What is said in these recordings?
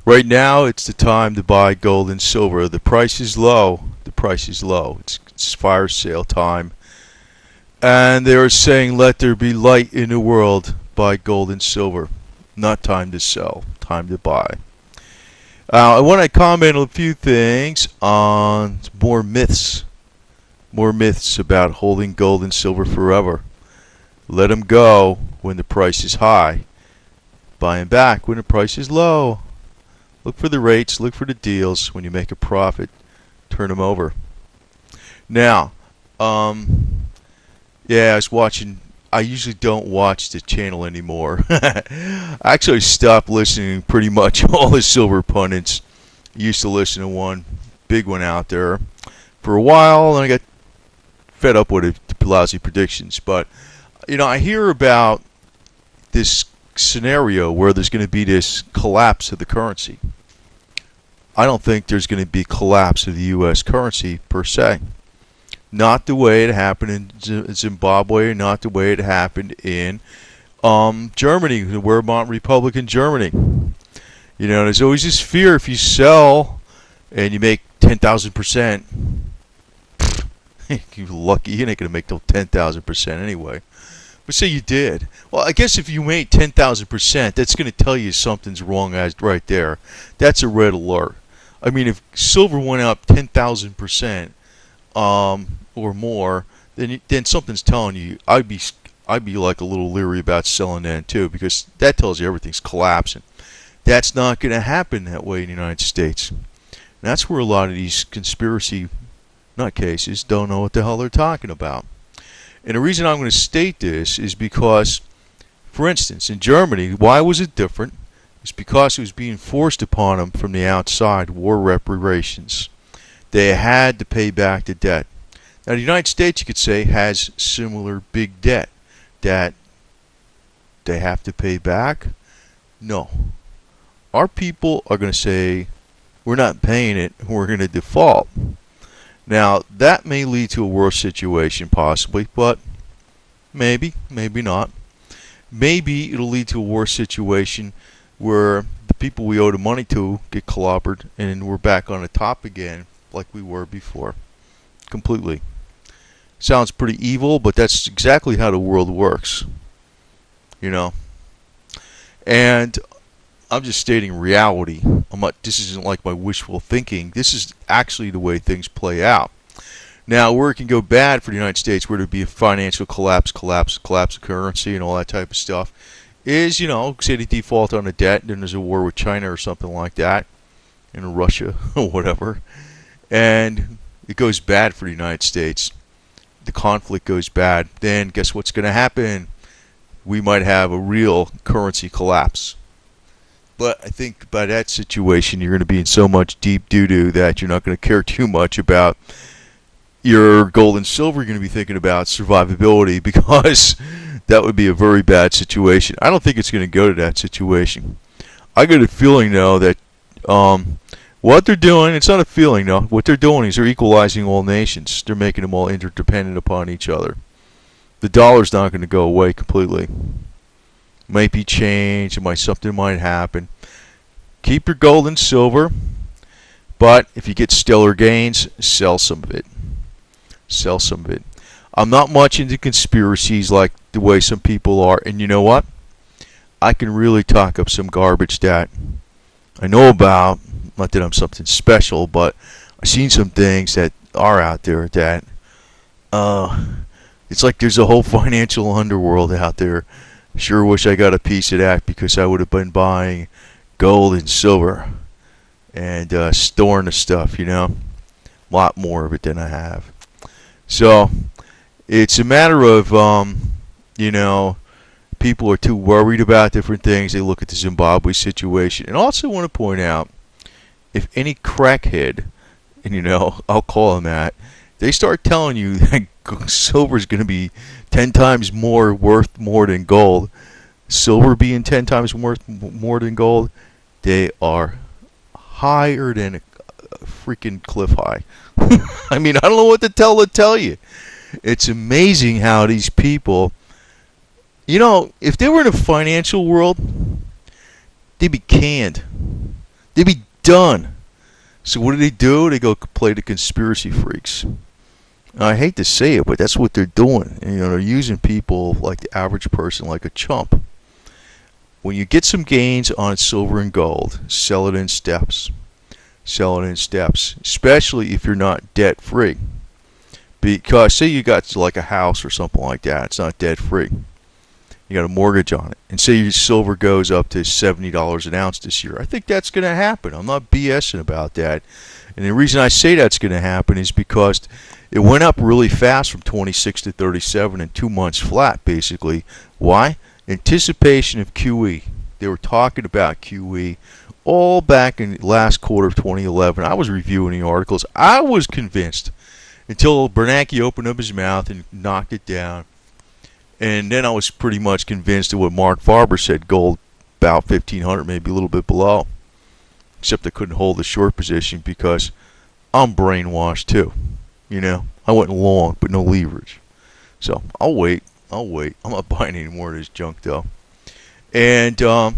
Right now, it's the time to buy gold and silver. The price is low. The price is low. It's fire sale time. And they are saying, let there be light in the world. Buy gold and silver. Not time to sell. Time to buy. I want to comment on a few things on more myths. More myths about holding gold and silver forever. Let them go when the price is high. Buy them back when the price is low. Look for the rates, look for the deals. When you make a profit, turn them over. Now, yeah, I was watching. I usually don't watch the channel anymore. I actually stopped listening pretty much all the silver pundits. I used to listen to one big one out there for a while, and I got fed up with it, the lousy predictions. But, I hear about this scenario where there's going to be this collapse of the currency. I don't think there's going to be collapse of the U.S. currency per se. Not the way it happened in Zimbabwe, not the way it happened in Germany, the Wehrmacht Republic in Germany. There's always this fear if you sell and you make 10,000%. You're lucky, you're not going to make till 10,000% anyway. But say you did. Well, I guess if you made 10,000%, that's going to tell you something's wrong right there. That's a red alert. I mean, if silver went up 10,000%, or more, then something's telling you. I'd be like a little leery about selling then too, because that tells you everything's collapsing. That's not going to happen that way in the United States. And that's where a lot of these conspiracy nutcases don't know what the hell they're talking about. And the reason I'm going to state this is because, for instance, in Germany, why was it different? It's because it was being forced upon them from the outside, war reparations. They had to pay back the debt. Now, the United States, you could say, has similar big debt that they have to pay back. No. Our people are going to say, we're not paying it, we're going to default. Now, that may lead to a worse situation, possibly, but maybe, maybe not. Maybe it'll lead to a worse situation where the people we owe the money to get clobbered and we're back on the top again like we were before. Completely. Sounds pretty evil, but that's exactly how the world works. And I'm just stating reality. This isn't like my wishful thinking. This is actually the way things play out. Now, where it can go bad for the United States, where there'd be a financial collapse of currency and all that type of stuff, is, say they default on a debt, then there's a war with China or something like that, and Russia or whatever, and it goes bad for the United States. The conflict goes bad. Then guess what's going to happen? We might have a real currency collapse. But I think by that situation, you're going to be in so much deep doo-doo that you're not going to care too much about your gold and silver. You're going to be thinking about survivability, because that would be a very bad situation. I don't think it's going to go to that situation. I get a feeling, though, that what they're doing, it's not a feeling, though. What they're doing is they're equalizing all nations. They're making them all interdependent upon each other. The dollar's not going to go away completely. Might be changed. Something might happen. Keep your gold and silver, but if you get stellar gains, sell some of it. Sell some of it. I'm not much into conspiracies like the way some people are, and you know what? I can really talk up some garbage that I know about. Not that I'm something special, but I've seen some things that are out there that it's like there's a whole financial underworld out there. Sure wish I got a piece of that, because I would have been buying gold and silver and storing the stuff, a lot more of it than I have. So it's a matter of, people are too worried about different things. They look at the Zimbabwe situation. And also want to point out, if any crackhead, and I'll call him that, they start telling you that silver is going to be 10 times worth more than gold, silver being 10 times worth more than gold, they are higher than a freaking cliff high. I mean, I don't know what to tell you. It's amazing how these people, if they were in a financial world, they'd be canned. They'd be done. So what do? They go play the conspiracy freaks. I hate to say it, but that's what they're doing. And, they're using people like the average person like a chump. When you get some gains on silver and gold, sell it in steps. Sell it in steps, especially if you're not debt free. Because say you got like a house or something like that, it's not debt free. You got a mortgage on it, and say your silver goes up to $70 an ounce this year. I think that's going to happen. I'm not BSing about that. And the reason I say that's going to happen is because it went up really fast from 26 to 37 in 2 months flat, basically. Why? Anticipation of QE. They were talking about QE all back in the last quarter of 2011. I was reviewing the articles. I was convinced until Bernanke opened up his mouth and knocked it down. And then I was pretty much convinced of what Mark Farber said, gold about 1,500, maybe a little bit below. Except I couldn't hold the short position because I'm brainwashed too. I went long, but no leverage. So I'll wait. I'm not buying any more of this junk though. And I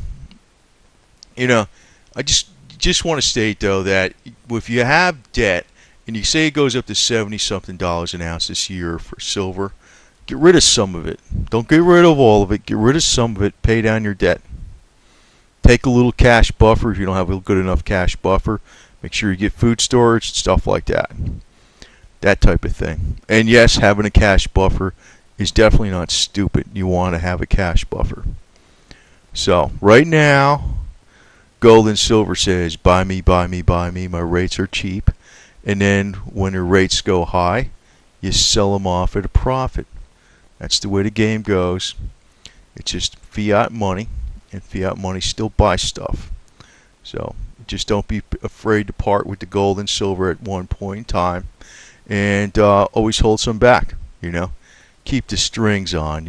just want to state though that if you have debt and you say it goes up to $70-something an ounce this year for silver, get rid of some of it. Don't get rid of all of it. Get rid of some of it. Pay down your debt. Take a little cash buffer if you don't have a good enough cash buffer. Make sure you get food storage, stuff like that. That type of thing. And yes, having a cash buffer is definitely not stupid. You want to have a cash buffer. So, right now, gold and silver says, buy me, buy me, buy me. My rates are cheap. And then when the rates go high, you sell them off at a profit. That's the way the game goes. It's just fiat money, and fiat money still buys stuff. So just don't be afraid to part with the gold and silver at one point in time, and always hold some back. Keep the strings on.